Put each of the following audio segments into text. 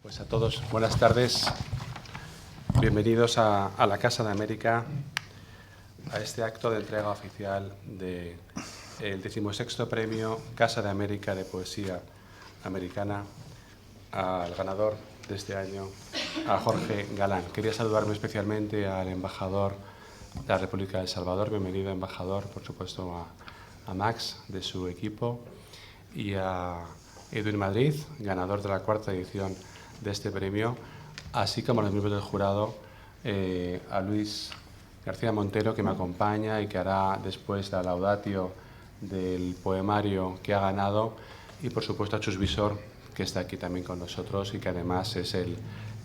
Pues a todos, buenas tardes. Bienvenidos a la Casa de América, a este acto de entrega oficial del 16º Premio Casa de América de Poesía Americana al ganador de este año, a Jorge Galán. Quería saludarme especialmente al embajador de la República de El Salvador. Bienvenido, embajador, por supuesto a Max de su equipo, y a Edwin Madrid, ganador de la 4ª edición de este premio, así como a los miembros del jurado, a Luis García Montero, que me acompaña y que hará después la laudatio del poemario que ha ganado, y por supuesto a Chus Visor, que está aquí también con nosotros y que además es el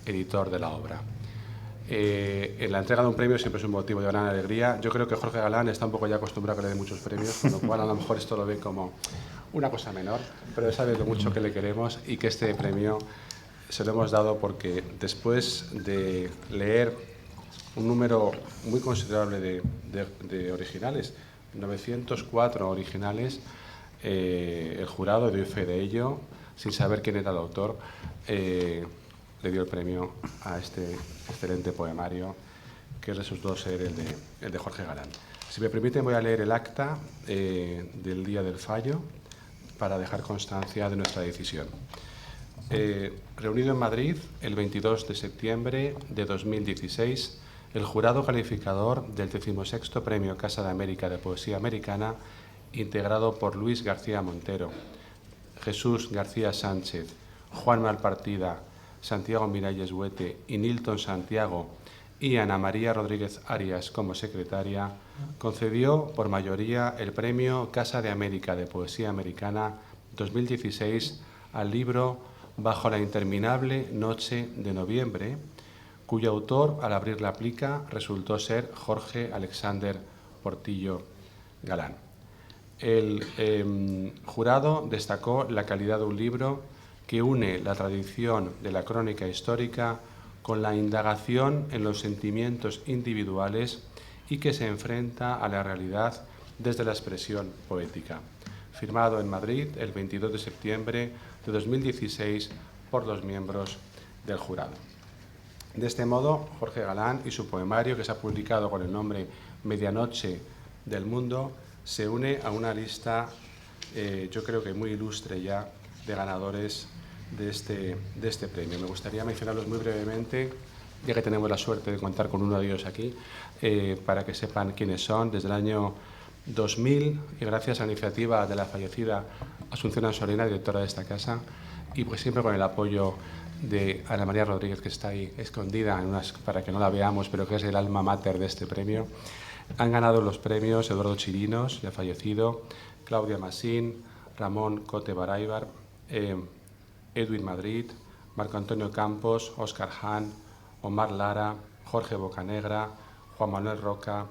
editor de la obra. En la entrega de un premio siempre es un motivo de gran alegría. Yo creo que Jorge Galán está un poco ya acostumbrado a que le den muchos premios, con lo cual a lo mejor esto lo ve como una cosa menor, pero él sabe lo mucho que le queremos y que este premio se lo hemos dado porque después de leer un número muy considerable de originales, 904 originales, el jurado dio fe de ello, sin saber quién era el autor, le dio el premio a este excelente poemario que resultó ser el de Jorge Galán. Si me permiten, voy a leer el acta del día del fallo para dejar constancia de nuestra decisión. Reunido en Madrid el 22 de septiembre de 2016, el jurado calificador del 16º Premio Casa de América de Poesía Americana, integrado por Luis García Montero, Jesús García Sánchez, Juan Malpartida, Santiago Miralles Huete y Nilton Santiago, y Ana María Rodríguez Arias como secretaria, concedió por mayoría el Premio Casa de América de Poesía Americana 2016 al libro Bajo la interminable noche de noviembre, cuyo autor, al abrir la plica, resultó ser Jorge Alexander Portillo Galán. El jurado destacó la calidad de un libro que une la tradición de la crónica histórica con la indagación en los sentimientos individuales y que se enfrenta a la realidad desde la expresión poética. Firmado en Madrid el 22 de septiembre de 2016 por los miembros del jurado. De este modo, Jorge Galán y su poemario, que se ha publicado con el nombre Medianoche del Mundo, se une a una lista, yo creo que muy ilustre ya, de ganadores de este premio. Me gustaría mencionarlos muy brevemente, ya que tenemos la suerte de contar con uno de ellos aquí, para que sepan quiénes son. Desde el año 2000, y gracias a la iniciativa de la fallecida Asunción Ansolina, directora de esta casa, y pues siempre con el apoyo de Ana María Rodríguez, que está ahí escondida para que no la veamos, pero que es el alma mater de este premio, han ganado los premios Eduardo Chirinos, ya fallecido, Claudia Masín, Ramón Cote Baráibar, Edwin Madrid, Marco Antonio Campos, Óscar Hahn, Omar Lara, Jorge Bocanegra, Juan Manuel Roca,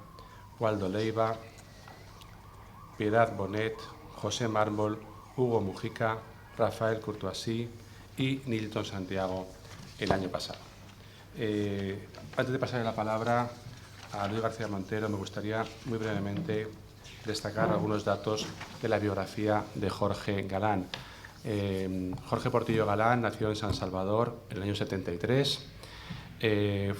Waldo Leiva, Piedad Bonet, José Mármol, Hugo Mujica, Rafael Courtoisí y Nilton Santiago el año pasado. Antes de pasar la palabra a Luis García Montero, me gustaría muy brevemente destacar algunos datos de la biografía de Jorge Galán. Jorge Portillo Galán nació en San Salvador en el año 73.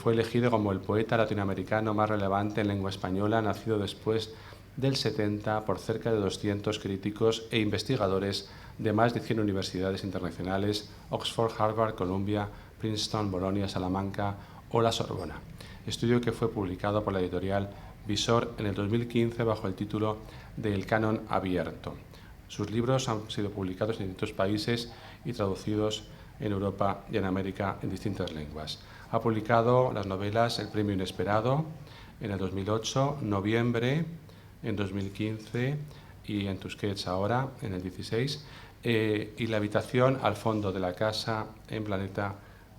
Fue elegido como el poeta latinoamericano más relevante en lengua española, nacido después del 70 por cerca de 200 críticos e investigadores de más de 100 universidades internacionales: Oxford, Harvard, Columbia, Princeton, Bolonia, Salamanca o la Sorbona. Estudio que fue publicado por la editorial Visor en el 2015 bajo el título de El Canon Abierto. Sus libros han sido publicados en distintos países y traducidos en Europa y en América en distintas lenguas. Ha publicado las novelas El Premio Inesperado en el 2008, Noviembre en 2015 y En Tusquets ahora en el 16, y La habitación al fondo de la casa en Planeta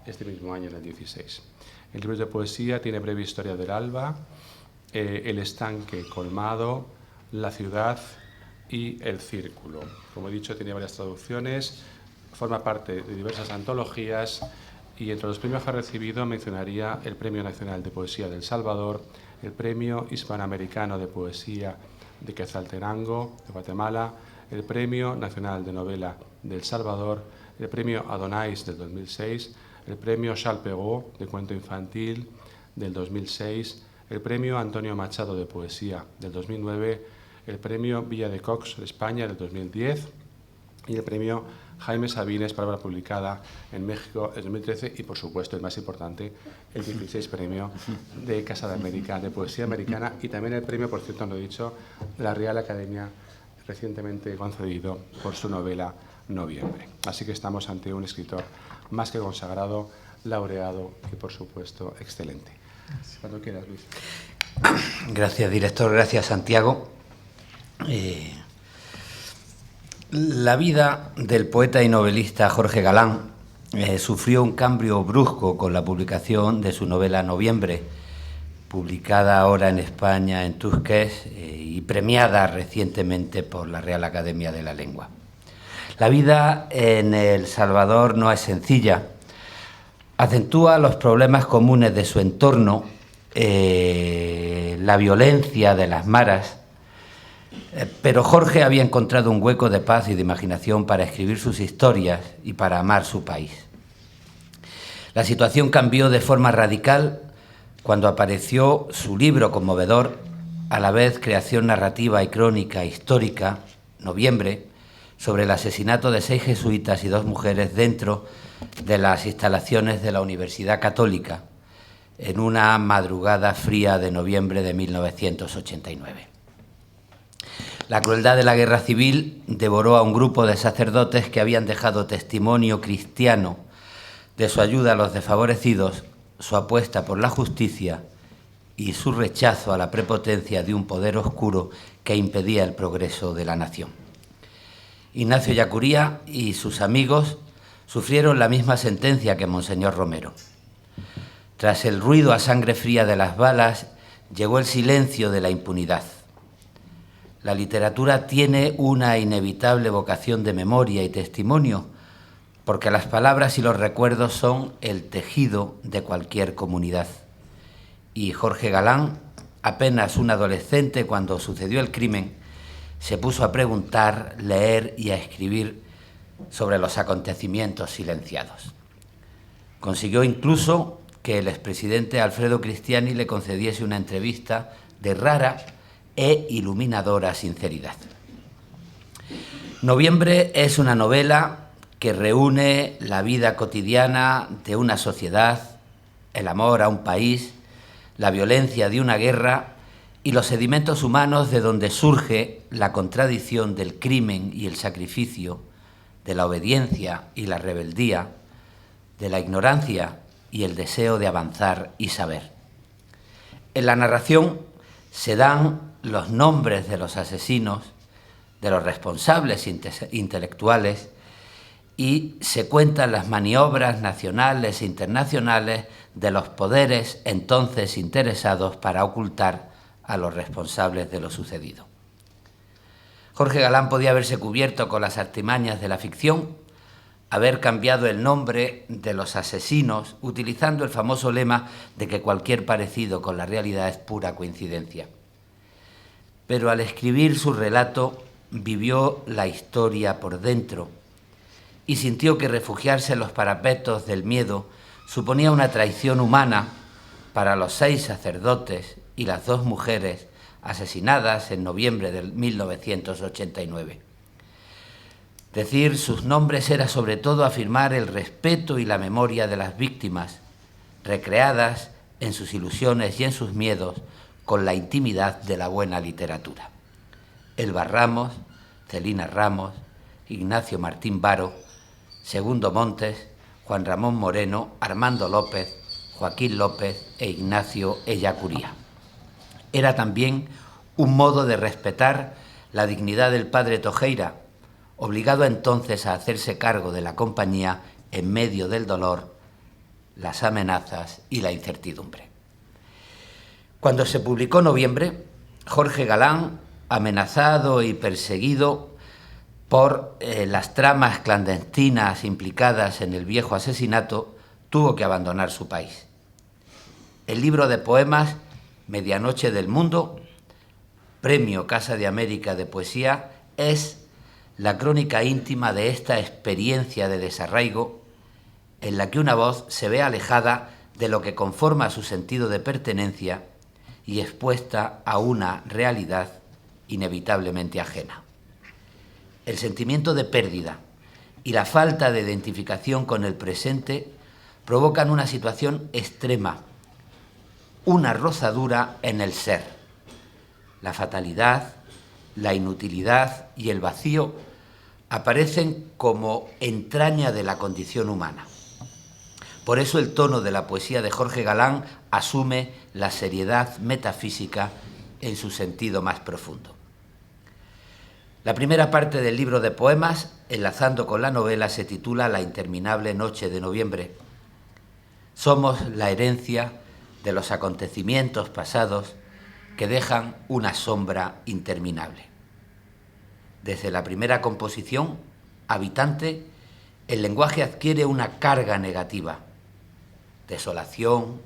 este mismo año en el 16. En libros de poesía tiene Breve historia del alba, El estanque colmado, La ciudad y El círculo. Como he dicho, tiene varias traducciones, forma parte de diversas antologías, y entre los premios que ha recibido mencionaría el Premio Nacional de Poesía de El Salvador, el Premio Hispanoamericano de Poesía de Quetzaltenango, de Guatemala, el Premio Nacional de Novela de El Salvador, el Premio Adonais del 2006, el premio Charles Perrault de cuento infantil del 2006, el premio Antonio Machado de poesía del 2009, el premio Villa de Cox de España del 2010 y el premio Jaime Sabines para obra publicada en México en 2013 y, por supuesto, el más importante, el 16 premio de Casa de América de poesía americana y también el premio, por cierto, no he dicho, de la Real Academia recientemente concedido por su novela Noviembre. Así que estamos ante un escritor más que consagrado, laureado y, por supuesto, excelente. Cuando quieras, Luis. Gracias, director. Gracias, Santiago. La vida del poeta y novelista Jorge Galán sufrió un cambio brusco con la publicación de su novela Noviembre, publicada ahora en España en Tusquets y premiada recientemente por la Real Academia de la Lengua. La vida en El Salvador no es sencilla. Acentúa los problemas comunes de su entorno, la violencia de las maras, pero Jorge había encontrado un hueco de paz y de imaginación para escribir sus historias y para amar su país. La situación cambió de forma radical cuando apareció su libro conmovedor, a la vez creación narrativa y crónica histórica, Noviembre, sobre el asesinato de 6 jesuitas y 2 mujeres dentro de las instalaciones de la Universidad Católica, en una madrugada fría de noviembre de 1989. La crueldad de la guerra civil devoró a un grupo de sacerdotes que habían dejado testimonio cristiano de su ayuda a los desfavorecidos, su apuesta por la justicia y su rechazo a la prepotencia de un poder oscuro que impedía el progreso de la nación. Ignacio Ellacuría y sus amigos sufrieron la misma sentencia que Monseñor Romero. Tras el ruido a sangre fría de las balas, llegó el silencio de la impunidad. La literatura tiene una inevitable vocación de memoria y testimonio, porque las palabras y los recuerdos son el tejido de cualquier comunidad. Y Jorge Galán, apenas un adolescente cuando sucedió el crimen, se puso a preguntar, leer y a escribir sobre los acontecimientos silenciados. Consiguió incluso que el expresidente Alfredo Cristiani le concediese una entrevista de rara e iluminadora sinceridad. Noviembre es una novela que reúne la vida cotidiana de una sociedad, el amor a un país, la violencia de una guerra y los sedimentos humanos de donde surge la contradicción del crimen y el sacrificio, de la obediencia y la rebeldía, de la ignorancia y el deseo de avanzar y saber. En la narración se dan los nombres de los asesinos, de los responsables intelectuales y se cuentan las maniobras nacionales e internacionales de los poderes entonces interesados para ocultar a los responsables de lo sucedido. Jorge Galán podía haberse cubierto con las artimañas de la ficción, haber cambiado el nombre de los asesinos utilizando el famoso lema de que cualquier parecido con la realidad es pura coincidencia. Pero al escribir su relato vivió la historia por dentro y sintió que refugiarse en los parapetos del miedo suponía una traición humana para los 6 sacerdotes y las 2 mujeres asesinadas en noviembre de 1989. Decir sus nombres era sobre todo afirmar el respeto y la memoria de las víctimas, recreadas en sus ilusiones y en sus miedos con la intimidad de la buena literatura. Elba Ramos, Celina Ramos, Ignacio Martín Varo, Segundo Montes, Juan Ramón Moreno, Armando López, Joaquín López e Ignacio Ellacuría. Era también un modo de respetar la dignidad del padre Tojeira, obligado entonces a hacerse cargo de la compañía en medio del dolor, las amenazas y la incertidumbre. Cuando se publicó Noviembre, Jorge Galán, amenazado y perseguido por las tramas clandestinas implicadas en el viejo asesinato, tuvo que abandonar su país. El libro de poemas Medianoche del Mundo, Premio Casa de América de Poesía, es la crónica íntima de esta experiencia de desarraigo en la que una voz se ve alejada de lo que conforma su sentido de pertenencia y expuesta a una realidad inevitablemente ajena. El sentimiento de pérdida y la falta de identificación con el presente provocan una situación extrema, una rozadura en el ser. La fatalidad, la inutilidad y el vacío aparecen como entraña de la condición humana. Por eso el tono de la poesía de Jorge Galán asume la seriedad metafísica en su sentido más profundo. La primera parte del libro de poemas, enlazando con la novela, se titula La interminable noche de noviembre. Somos la herencia de los acontecimientos pasados que dejan una sombra interminable. Desde la primera composición, Habitante, el lenguaje adquiere una carga negativa. Desolación,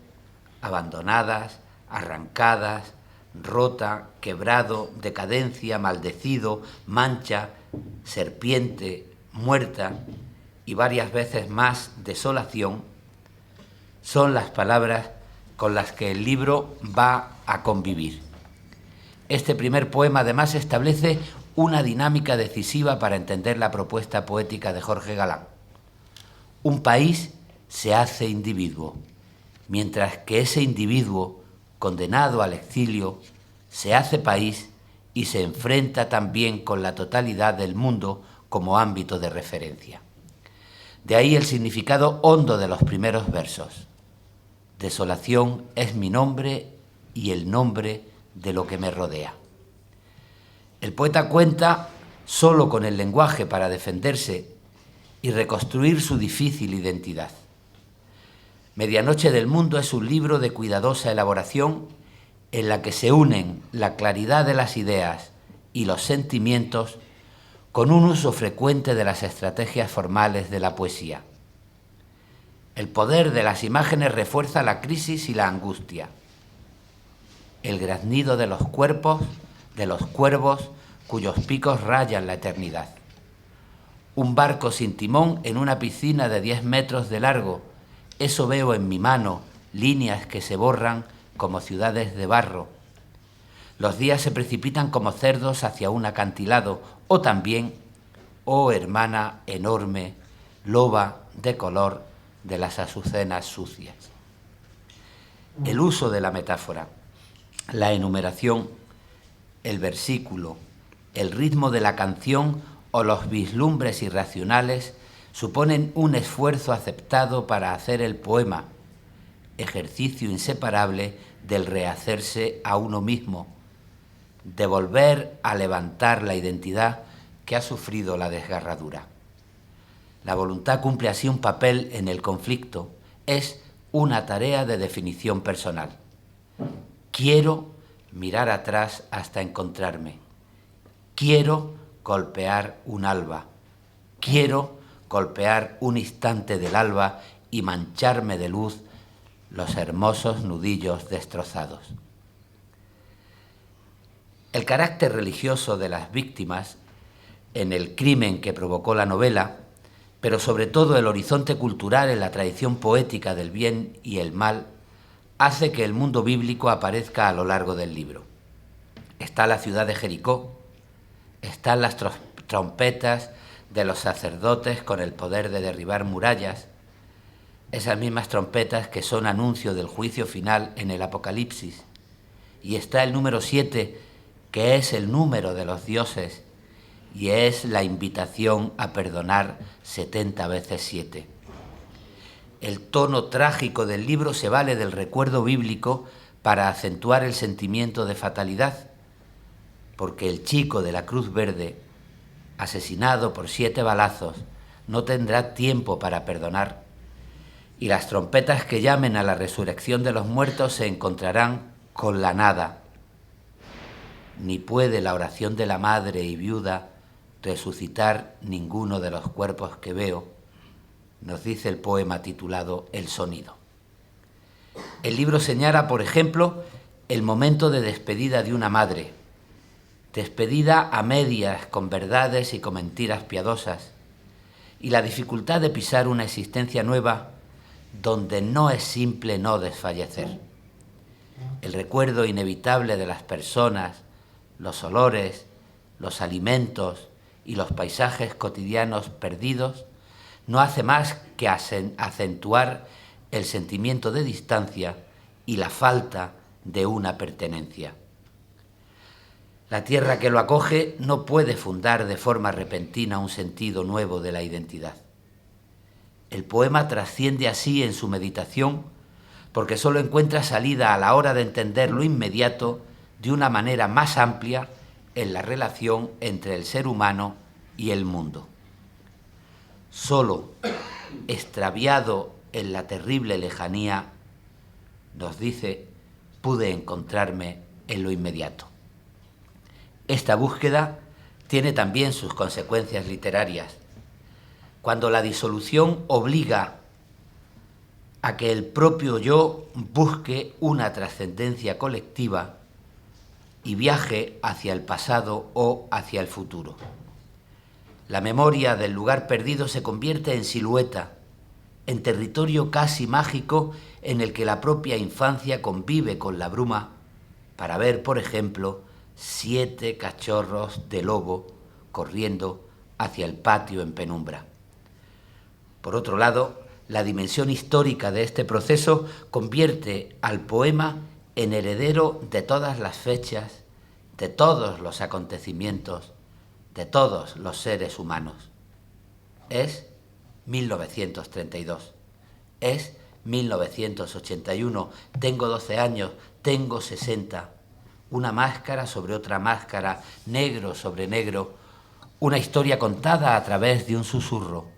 abandonadas, arrancadas, rota, quebrado, decadencia, maldecido, mancha, serpiente, muerta y varias veces más desolación, son las palabras con las que el libro va a convivir. Este primer poema además establece una dinámica decisiva para entender la propuesta poética de Jorge Galán. Un país se hace individuo, mientras que ese individuo, condenado al exilio, se hace país y se enfrenta también con la totalidad del mundo como ámbito de referencia. De ahí el significado hondo de los primeros versos. Desolación es mi nombre y el nombre de lo que me rodea. El poeta cuenta solo con el lenguaje para defenderse y reconstruir su difícil identidad. Medianoche del Mundo es un libro de cuidadosa elaboración en la que se unen la claridad de las ideas y los sentimientos con un uso frecuente de las estrategias formales de la poesía. El poder de las imágenes refuerza la crisis y la angustia. El graznido de los cuervos cuyos picos rayan la eternidad. Un barco sin timón en una piscina de 10 metros de largo. Eso veo en mi mano, líneas que se borran como ciudades de barro. Los días se precipitan como cerdos hacia un acantilado, o también, oh hermana enorme, loba de color de las azucenas sucias. El uso de la metáfora, la enumeración, el versículo, el ritmo de la canción o los vislumbres irracionales suponen un esfuerzo aceptado para hacer el poema, ejercicio inseparable del rehacerse a uno mismo, de volver a levantar la identidad que ha sufrido la desgarradura. La voluntad cumple así un papel en el conflicto, es una tarea de definición personal. Quiero mirar atrás hasta encontrarme. Quiero golpear un alba. Quiero golpear un instante del alba y mancharme de luz los hermosos nudillos destrozados. El carácter religioso de las víctimas en el crimen que provocó la novela, pero sobre todo el horizonte cultural en la tradición poética del bien y el mal, hace que el mundo bíblico aparezca a lo largo del libro. Está la ciudad de Jericó, están las trompetas de los sacerdotes con el poder de derribar murallas, esas mismas trompetas que son anuncio del juicio final en el Apocalipsis, y está el número 7, que es el número de los dioses, y es la invitación a perdonar 70 veces 7. El tono trágico del libro se vale del recuerdo bíblico para acentuar el sentimiento de fatalidad, porque el chico de la Cruz Verde, asesinado por 7 balazos, no tendrá tiempo para perdonar, y las trompetas que llamen a la resurrección de los muertos se encontrarán con la nada. Ni puede la oración de la madre y viuda resucitar ninguno de los cuerpos que veo, nos dice el poema titulado El sonido. El libro señala, por ejemplo, el momento de despedida de una madre, despedida a medias con verdades y con mentiras piadosas, y la dificultad de pisar una existencia nueva donde no es simple no desfallecer. El recuerdo inevitable de las personas, los olores, los alimentos y los paisajes cotidianos perdidos no hace más que acentuar el sentimiento de distancia y la falta de una pertenencia. La tierra que lo acoge no puede fundar de forma repentina un sentido nuevo de la identidad. El poema trasciende así en su meditación porque solo encuentra salida a la hora de entender lo inmediato de una manera más amplia en la relación entre el ser humano y el mundo. Solo extraviado en la terrible lejanía, nos dice, pude encontrarme en lo inmediato. Esta búsqueda tiene también sus consecuencias literarias. Cuando la disolución obliga a que el propio yo busque una trascendencia colectiva y viaje hacia el pasado o hacia el futuro. La memoria del lugar perdido se convierte en silueta, en territorio casi mágico en el que la propia infancia convive con la bruma para ver, por ejemplo, 7 cachorros de lobo corriendo hacia el patio en penumbra. Por otro lado, la dimensión histórica de este proceso convierte al poema en heredero de todas las fechas, de todos los acontecimientos, de todos los seres humanos. Es 1932, es 1981, tengo 12 años, tengo 60, una máscara sobre otra máscara, negro sobre negro, una historia contada a través de un susurro.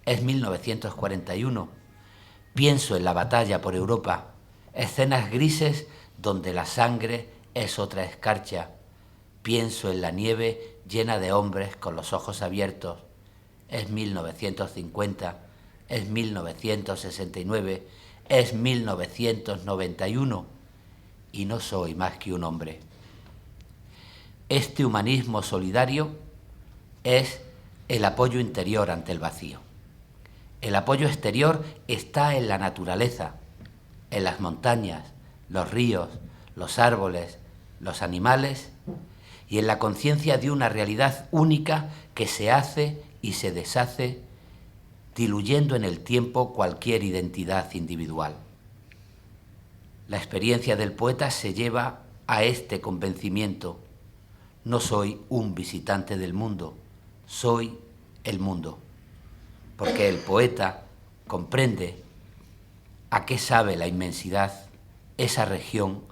Es 1941, pienso en la batalla por Europa, escenas grises donde la sangre es otra escarcha, pienso en la nieve llena de hombres con los ojos abiertos. Es 1950, es 1969, es 1991 y no soy más que un hombre. Este humanismo solidario es el apoyo interior ante el vacío. El apoyo exterior está en la naturaleza, en las montañas, los ríos, los árboles, los animales y en la conciencia de una realidad única que se hace y se deshace, diluyendo en el tiempo cualquier identidad individual. La experiencia del poeta se lleva a este convencimiento: no soy un visitante del mundo, soy el mundo. Porque el poeta comprende a qué sabe la inmensidad, esa región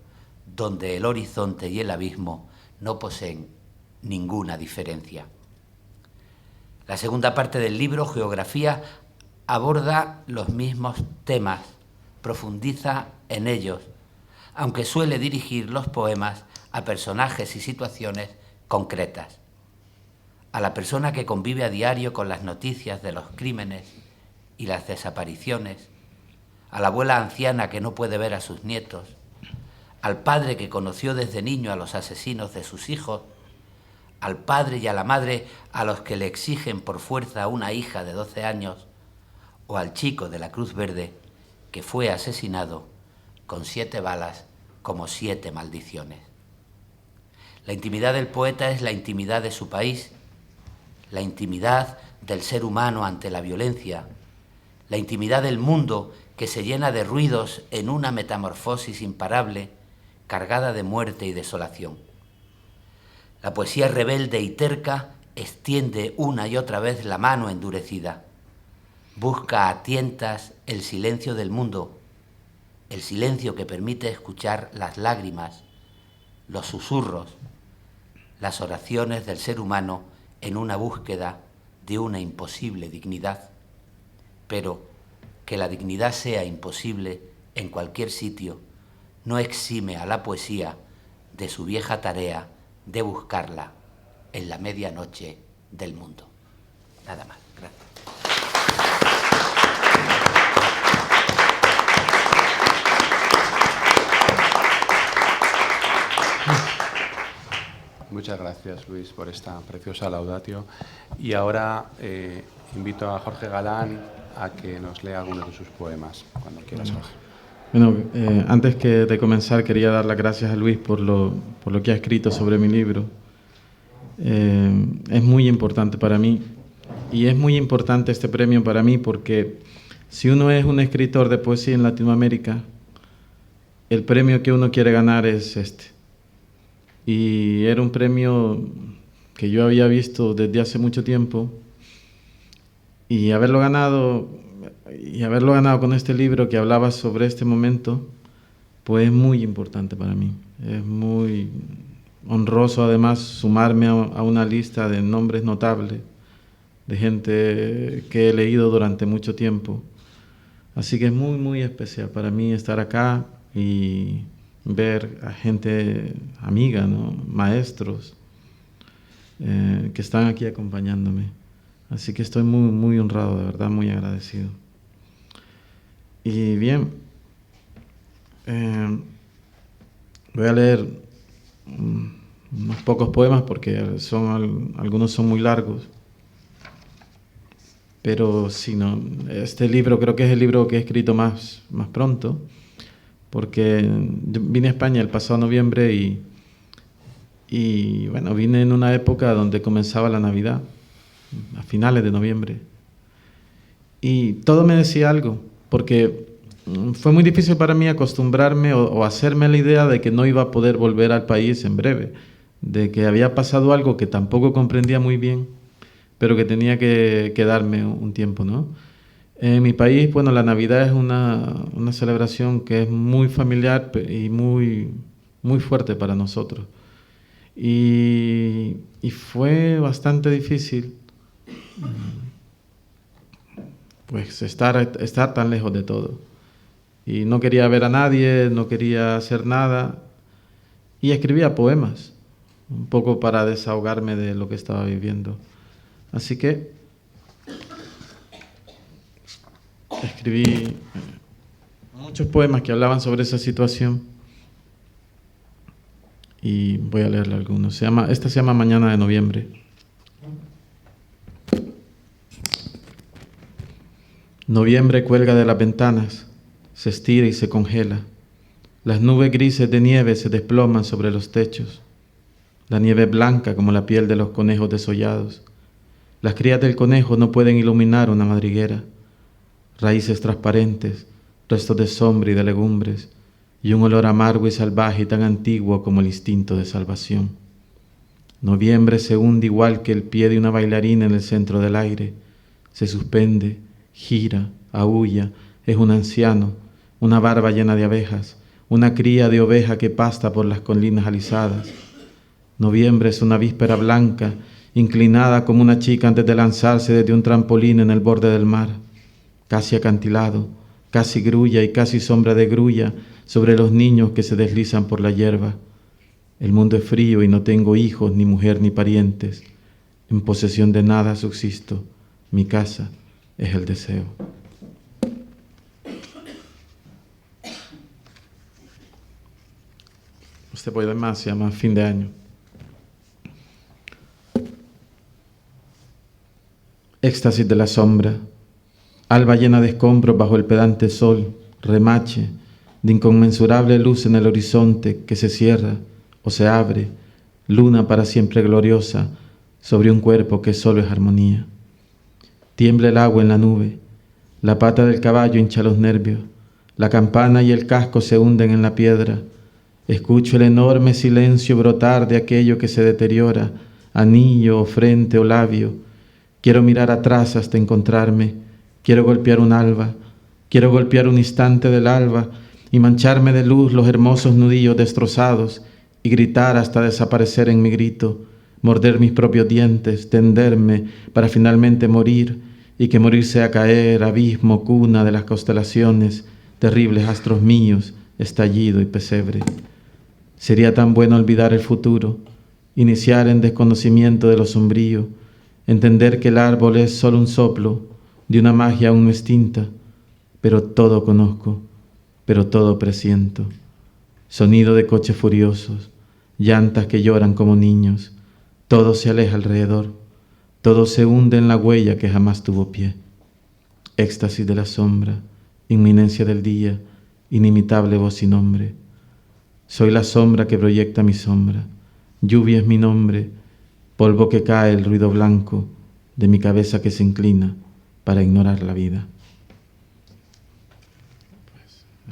donde el horizonte y el abismo no poseen ninguna diferencia. La segunda parte del libro, Geografía, aborda los mismos temas, profundiza en ellos, aunque suele dirigir los poemas a personajes y situaciones concretas. A la persona que convive a diario con las noticias de los crímenes y las desapariciones, a la abuela anciana que no puede ver a sus nietos, al padre que conoció desde niño a los asesinos de sus hijos, al padre y a la madre a los que le exigen por fuerza una hija de 12 años, o al chico de la Cruz Verde que fue asesinado con 7 balas como 7 maldiciones. La intimidad del poeta es la intimidad de su país, la intimidad del ser humano ante la violencia, la intimidad del mundo que se llena de ruidos en una metamorfosis imparable, cargada de muerte y desolación. La poesía rebelde y terca extiende una y otra vez la mano endurecida, busca a tientas el silencio del mundo, el silencio que permite escuchar las lágrimas, los susurros, las oraciones del ser humano en una búsqueda de una imposible dignidad, pero que la dignidad sea imposible en cualquier sitio no exime a la poesía de su vieja tarea de buscarla en la medianoche del mundo. Nada más, gracias. Muchas Muchas gracias, Luis, por esta preciosa laudatio. Y ahora invito a Jorge Galán a que nos lea algunos de sus poemas, cuando quieras, Jorge. Bueno, antes de comenzar quería dar las gracias a Luis por lo que ha escrito sobre mi libro. Es muy importante para mí y es muy importante este premio para mí porque si uno es un escritor de poesía en Latinoamérica, el premio que uno quiere ganar es este. Y era un premio que yo había visto desde hace mucho tiempo y haberlo ganado con este libro que hablaba sobre este momento, pues es muy importante para mí. Es muy honroso además sumarme a una lista de nombres notables, de gente que he leído durante mucho tiempo. Así que es muy, muy especial para mí estar acá y ver a gente amiga, ¿no? Maestros que están aquí acompañándome. Así que estoy muy, muy honrado, de verdad, muy agradecido. Y bien, voy a leer unos pocos poemas porque algunos son muy largos. Pero sí, no, este libro creo que es el libro que he escrito más pronto, porque yo vine a España el pasado noviembre y bueno, vine en una época donde comenzaba la Navidad, a finales de noviembre. Y todo me decía algo, porque fue muy difícil para mí acostumbrarme o hacerme la idea de que no iba a poder volver al país en breve, de que había pasado algo que tampoco comprendía muy bien, pero que tenía que quedarme un tiempo, ¿no? En mi país, bueno, la Navidad es una celebración que es muy familiar y muy, muy fuerte para nosotros. Y fue bastante difícil pues estar tan lejos de todo. Y no quería ver a nadie, no quería hacer nada. Y escribía poemas, un poco para desahogarme de lo que estaba viviendo. Así que escribí muchos poemas que hablaban sobre esa situación y voy a leerle algunos. Esta se llama Mañana de Noviembre. Noviembre cuelga de las ventanas, se estira y se congela. Las nubes grises de nieve se desploman sobre los techos. La nieve es blanca como la piel de los conejos desollados. Las crías del conejo no pueden iluminar una madriguera. Raíces transparentes, restos de sombra y de legumbres, y un olor amargo y salvaje y tan antiguo como el instinto de salvación. Noviembre se hunde igual que el pie de una bailarina en el centro del aire. Se suspende, gira, aúlla, es un anciano, una barba llena de abejas, una cría de oveja que pasta por las colinas alisadas. Noviembre es una víspera blanca, inclinada como una chica antes de lanzarse desde un trampolín en el borde del mar, casi acantilado, casi grulla y casi sombra de grulla sobre los niños que se deslizan por la hierba. El mundo es frío y no tengo hijos, ni mujer, ni parientes. En posesión de nada subsisto, mi casa es el deseo. Este poema se llama Fin de Año. Éxtasis de la sombra, alba llena de escombros bajo el pedante sol, remache de inconmensurable luz en el horizonte que se cierra o se abre, luna para siempre gloriosa sobre un cuerpo que solo es armonía. Tiembla el agua en la nube, la pata del caballo hincha los nervios, la campana y el casco se hunden en la piedra. Escucho el enorme silencio brotar de aquello que se deteriora, anillo o frente o labio. Quiero mirar atrás hasta encontrarme, quiero golpear un alba, quiero golpear un instante del alba y mancharme de luz los hermosos nudillos destrozados y gritar hasta desaparecer en mi grito, morder mis propios dientes, tenderme para finalmente morir y que morir sea caer, abismo, cuna de las constelaciones, terribles astros míos, estallido y pesebre. Sería tan bueno olvidar el futuro, iniciar en desconocimiento de lo sombrío, entender que el árbol es solo un soplo de una magia aún no extinta, pero todo conozco, pero todo presiento. Sonido de coches furiosos, llantas que lloran como niños, Todo se aleja alrededor, todo se hunde en la huella que jamás tuvo pie. Éxtasis de la sombra, inminencia del día, inimitable voz y nombre. Soy la sombra que proyecta mi sombra, lluvia es mi nombre, polvo que cae, el ruido blanco de mi cabeza que se inclina para ignorar la vida.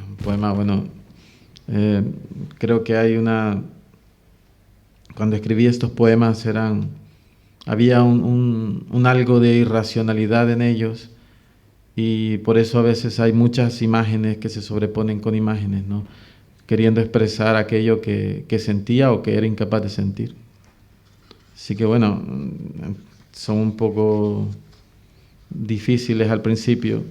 Un poema, bueno, creo que hay una... Cuando escribí estos poemas había un algo de irracionalidad en ellos, y por eso a veces hay muchas imágenes que se sobreponen con imágenes, ¿no? Queriendo expresar aquello que sentía o que era incapaz de sentir. Así que bueno, son un poco difíciles al principio.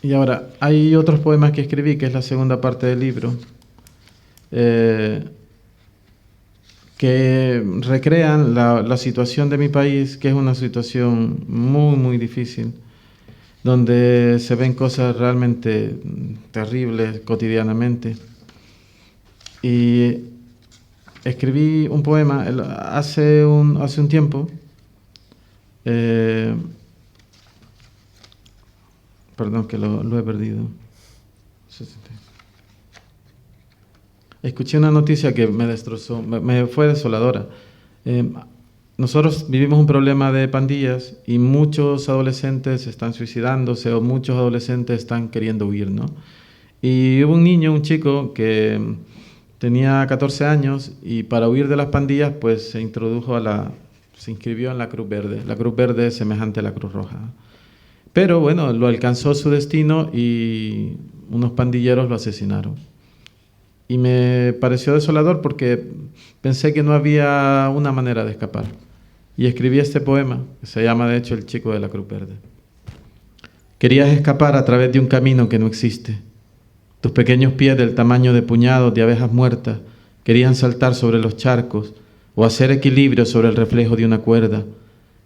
Y ahora, hay otros poemas que escribí, que es la segunda parte del libro, que recrean la situación de mi país, que es una situación muy, muy difícil, donde se ven cosas realmente terribles cotidianamente. Y escribí un poema hace un tiempo, perdón, que lo he perdido. Escuché una noticia que me destrozó, me fue desoladora. Nosotros vivimos un problema de pandillas y muchos adolescentes están suicidándose o muchos adolescentes están queriendo huir, ¿no? Y hubo un niño, un chico que tenía 14 años y para huir de las pandillas pues se inscribió en la Cruz Verde. La Cruz Verde es semejante a la Cruz Roja. Pero bueno, lo alcanzó su destino y unos pandilleros lo asesinaron. Y me pareció desolador porque pensé que no había una manera de escapar. Y escribí este poema, que se llama de hecho El chico de la Cruz Verde. Querías escapar a través de un camino que no existe. Tus pequeños pies del tamaño de puñados de abejas muertas querían saltar sobre los charcos o hacer equilibrio sobre el reflejo de una cuerda.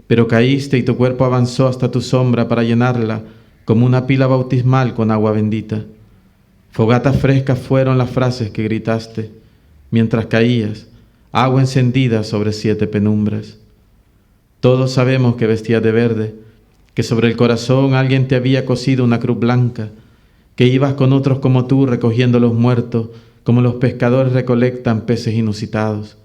Pero caíste y tu cuerpo avanzó hasta tu sombra para llenarla como una pila bautismal con agua bendita. Fogatas frescas fueron las frases que gritaste mientras caías, agua encendida sobre 7 penumbras. Todos sabemos que vestías de verde, que sobre el corazón alguien te había cosido una cruz blanca, que ibas con otros como tú recogiendo los muertos, como los pescadores recolectan peces inusitados,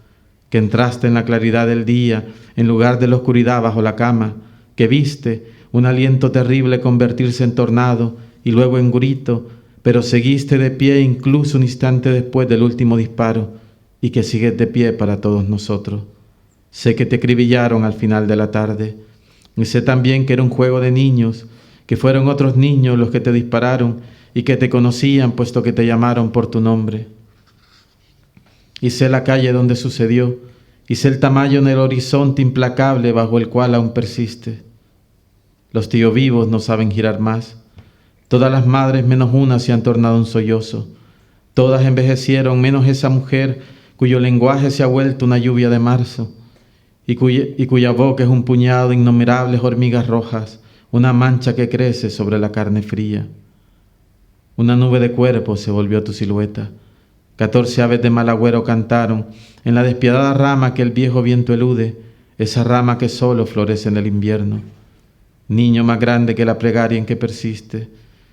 que entraste en la claridad del día en lugar de la oscuridad bajo la cama, que viste un aliento terrible convertirse en tornado y luego en grito, pero seguiste de pie incluso un instante después del último disparo y que sigues de pie para todos nosotros. Sé que te acribillaron al final de la tarde y sé también que era un juego de niños, que fueron otros niños los que te dispararon y que te conocían puesto que te llamaron por tu nombre. Y sé la calle donde sucedió, y sé el tamaño en el horizonte implacable bajo el cual aún persiste. Los tíos vivos no saben girar más. Todas las madres menos una se han tornado un sollozo. Todas envejecieron menos esa mujer cuyo lenguaje se ha vuelto una lluvia de marzo y cuya boca es un puñado de innumerables hormigas rojas, una mancha que crece sobre la carne fría. Una nube de cuerpos se volvió tu silueta. 14 aves de mal agüero cantaron en la despiadada rama que el viejo viento elude, esa rama que solo florece en el invierno. Niño más grande que la plegaria en que persiste,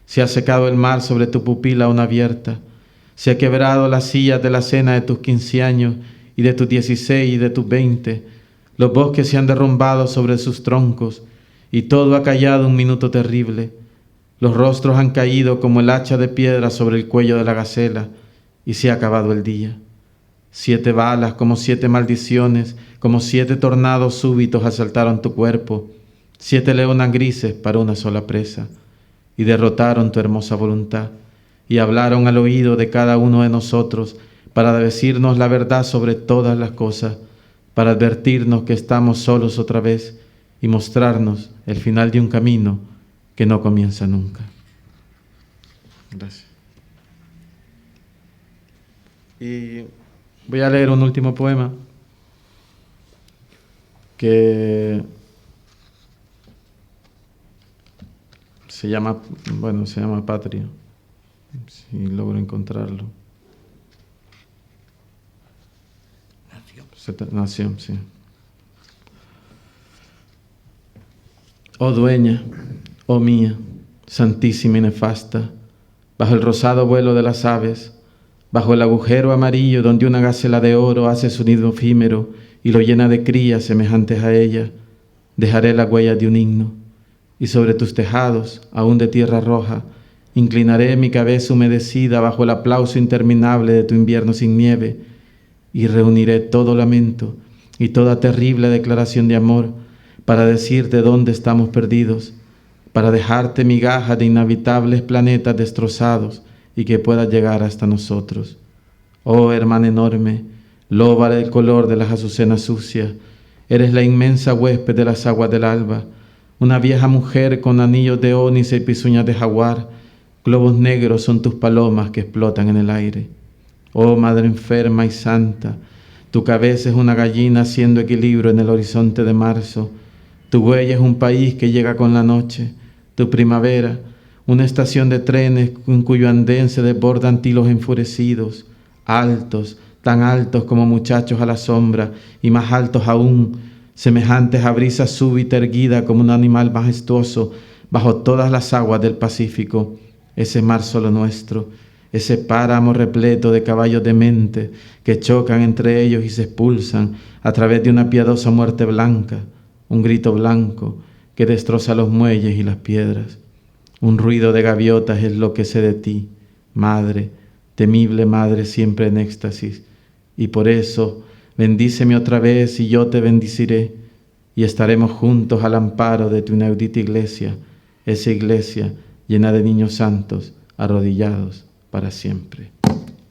se ha secado el mar sobre tu pupila aún abierta, se ha quebrado las sillas de la cena de tus 15 años y de tus 16 y de tus 20, los bosques se han derrumbado sobre sus troncos y todo ha callado un minuto terrible. Los rostros han caído como el hacha de piedra sobre el cuello de la gacela y se ha acabado el día. 7 balas como 7 maldiciones, como 7 tornados súbitos asaltaron tu cuerpo, 7 leonas grises para una sola presa, y derrotaron tu hermosa voluntad, y hablaron al oído de cada uno de nosotros para decirnos la verdad sobre todas las cosas, para advertirnos que estamos solos otra vez y mostrarnos el final de un camino que no comienza nunca. Gracias. Y voy a leer un último poema que se llama Patria, si logro encontrarlo. Nación, sí. Oh dueña, oh mía, santísima y nefasta, bajo el rosado vuelo de las aves, bajo el agujero amarillo donde una gacela de oro hace su nido efímero y lo llena de crías semejantes a ella, dejaré la huella de un himno, y sobre tus tejados, aún de tierra roja, inclinaré mi cabeza humedecida bajo el aplauso interminable de tu invierno sin nieve, y reuniré todo lamento y toda terrible declaración de amor para decirte dónde estamos perdidos, para dejarte migajas de inhabitables planetas destrozados y que puedas llegar hasta nosotros. Oh hermana enorme, loba del color de las azucenas sucias, eres la inmensa huésped de las aguas del alba, una vieja mujer con anillos de ónice y pezuñas de jaguar, globos negros son tus palomas que explotan en el aire. Oh madre enferma y santa, tu cabeza es una gallina haciendo equilibrio en el horizonte de marzo, tu huella es un país que llega con la noche, tu primavera, una estación de trenes en cuyo andén se desbordan tilos enfurecidos, altos, tan altos como muchachos a la sombra y más altos aún, semejantes a brisa súbita erguida como un animal majestuoso bajo todas las aguas del Pacífico, ese mar solo nuestro, ese páramo repleto de caballos de mente que chocan entre ellos y se expulsan a través de una piadosa muerte blanca, un grito blanco que destroza los muelles y las piedras. Un ruido de gaviotas es lo que sé de ti, madre, temible madre siempre en éxtasis, y por eso bendíceme otra vez y yo te bendiciré, y estaremos juntos al amparo de tu inaudita iglesia, esa iglesia llena de niños santos arrodillados para siempre.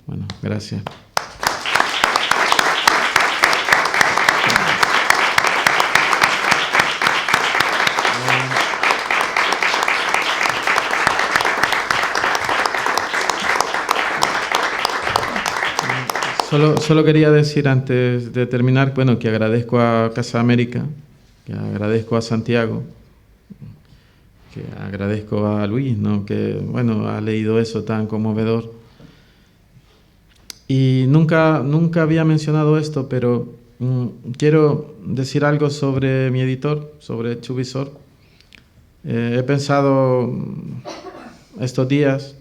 Bueno, gracias. Solo quería decir antes de terminar, bueno, que agradezco a Casa América, que agradezco a Santiago, que agradezco a Luis, ¿no? Que, bueno, ha leído eso tan conmovedor. Y nunca había mencionado esto, pero quiero decir algo sobre mi editor, sobre Chubisor. He pensado estos días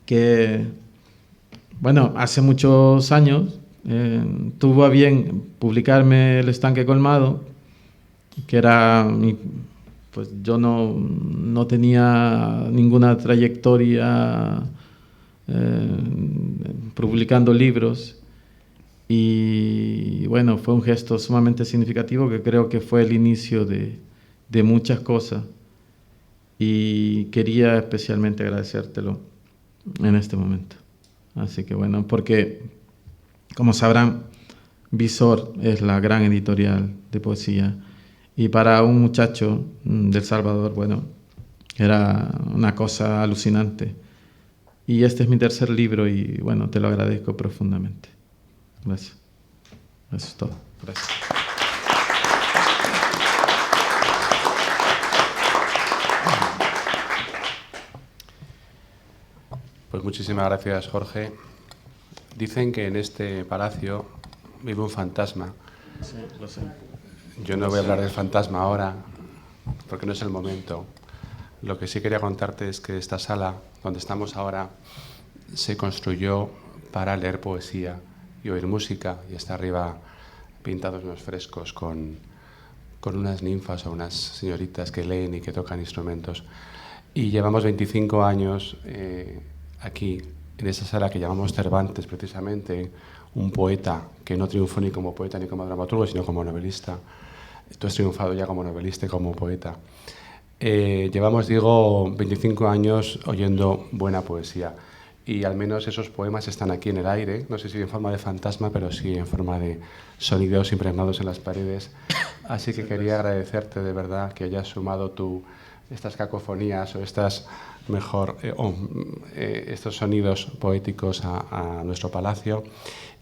que, bueno, hace muchos años tuvo a bien publicarme El estanque colmado, que era pues yo no tenía ninguna trayectoria publicando libros y bueno, fue un gesto sumamente significativo que creo que fue el inicio de muchas cosas y quería especialmente agradecértelo en este momento. Así que bueno, porque como sabrán, Visor es la gran editorial de poesía y para un muchacho del Salvador, bueno, era una cosa alucinante. Y este es mi tercer libro y bueno, te lo agradezco profundamente. Gracias. Eso es todo. Gracias. Pues muchísimas gracias, Jorge. Dicen que en este palacio vive un fantasma. Sí, lo sé. Yo no voy a hablar del fantasma ahora, porque no es el momento. Lo que sí quería contarte es que esta sala, donde estamos ahora, se construyó para leer poesía y oír música, y está arriba pintados unos frescos con unas ninfas o unas señoritas que leen y que tocan instrumentos. Y llevamos 25 años aquí, en esa sala que llamamos Cervantes, precisamente, un poeta que no triunfó ni como poeta ni como dramaturgo, sino como novelista. Tú has triunfado ya como novelista y como poeta. Llevamos, digo, 25 años oyendo buena poesía y al menos esos poemas están aquí en el aire, no sé si en forma de fantasma, pero sí en forma de sonidos impregnados en las paredes. Así que quería agradecerte de verdad que hayas sumado tu estas cacofonías o estos sonidos poéticos a nuestro palacio,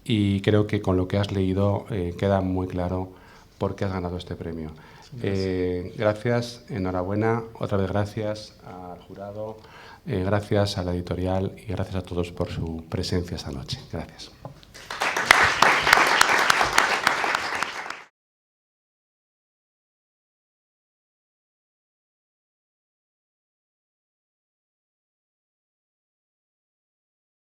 y creo que con lo que has leído queda muy claro por qué has ganado este premio. Gracias, enhorabuena, otra vez gracias al jurado, gracias a la editorial y gracias a todos por su presencia esta noche. Gracias.